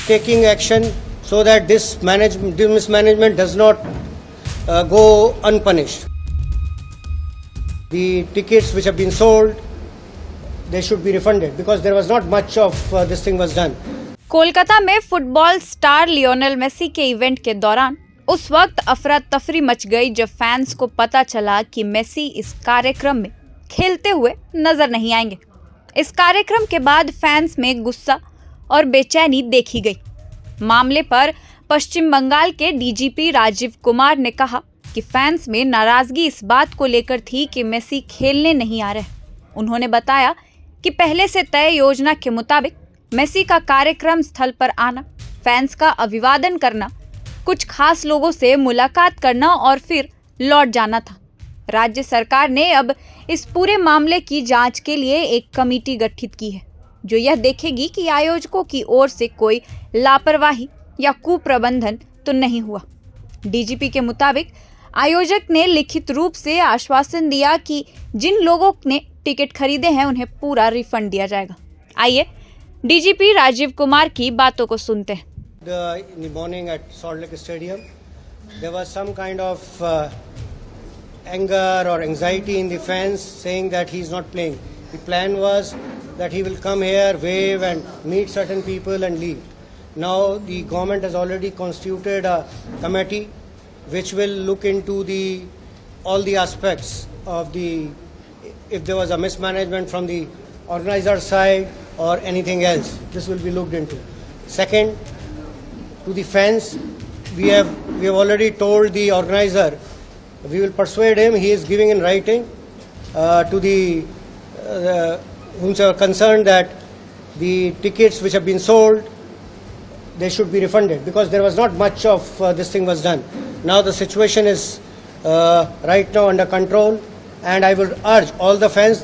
taking action so that this mismanagement does not go unpunished. The tickets which have been sold, they should be refunded because there was not much of this thing was done. Kolkata में football star Lionel Messi के event के दौरान उस वक्त अफरा तफरी much गई जब फैंस को पता चला कि मेसी इस कार्यक्रम में खेलते हुए नजर नहीं आएंगे। इस कार्यक्रम के बाद फैंस में गुस्सा और बेचैनी देखी गई। मामले पर पश्चिम बंगाल के डीजीपी राजीव कुमार ने कहा कि फैंस में नाराजगी इस बात को लेकर थी कि मेसी खेलने नहीं आ रहे। उन्होंने बताया कि पहले से तय योजना के मुताबिक मेसी का कार्यक्रम स्थल पर आना, फैंस का अभिवादन करना, कुछ खास लोगों से मुलाकात करना और फिर लौट जाना था। राज्य सरकार ने अब इस पूरे मामले की जांच के लिए एक कमेटी गठित की है जो यह देखेगी कि आयोजकों की ओर से कोई लापरवाही या कुप्रबंधन तो नहीं हुआ। डीजीपी के मुताबिक आयोजक ने लिखित रूप से आश्वासन दिया कि जिन लोगों ने टिकट खरीदे हैं उन्हें पूरा रिफंड दिया जाएगा। आइए डीजीपी राजीव कुमार की बातों को सुनते हैं। In the morning at Salt Lake Stadium, there was some kind of anger or anxiety in the fans saying that he's not playing. The plan was that he will come here, wave and meet certain people and leave. Now the government has already constituted a committee which will look into all the aspects of if there was a mismanagement from the organizer side or anything else. This will be looked into. Second, to the fans, we have already told the organizer, we will persuade him. He is giving in writing to the whomsoever concerned that the tickets which have been sold, they should be refunded because there was not much of this thing was done. Now the situation is right now under control, and I would urge all the fans.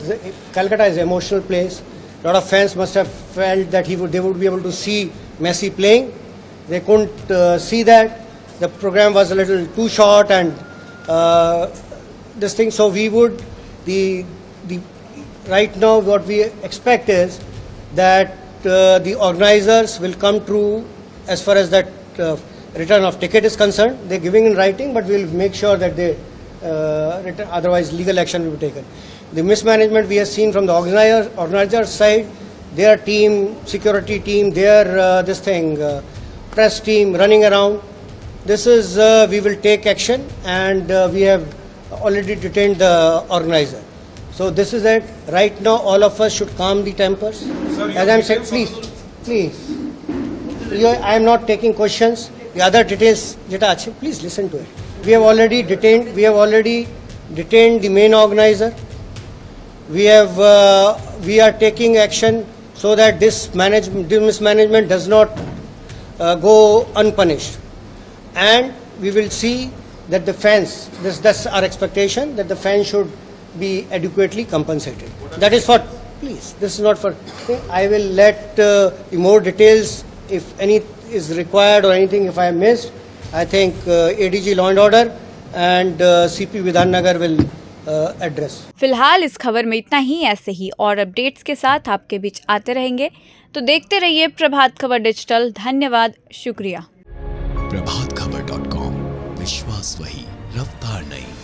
Calcutta is an emotional place. A lot of fans must have felt that they would be able to see Messi playing. They couldn't see that. The program was a little too short and this thing. So we would right now what we expect is that the organizers will come through as far as that return of ticket is concerned. They're giving in writing, but we'll make sure that they return. Otherwise, legal action will be taken. The mismanagement we have seen from the organizer side, their team, security team, their press team running around. This is we will take action, and we have already detained the organizer. So this is it. Right now, all of us should calm the tempers. Sir, as I'm saying, please. I am not taking questions. The other details, please listen to it. We have already detained the main organizer. We are taking action so that this mismanagement does not go unpunished, and we will see that the fans. That's our expectation, that the fans should be adequately compensated. That is for. Please, this is not for. I will let the more details if any is required or anything if I missed. I think ADG Law and Order and CP Vidhannagar will address. फिलहाल इस खबर में इतना ही। ऐसे ही और updates के साथ आपके बीच आते रहेंगे, तो देखते रहिए प्रभात खबर डिजिटल। धन्यवाद, शुक्रिया। प्रभातखबर.com, विश्वास वही, रफ्तार नहीं।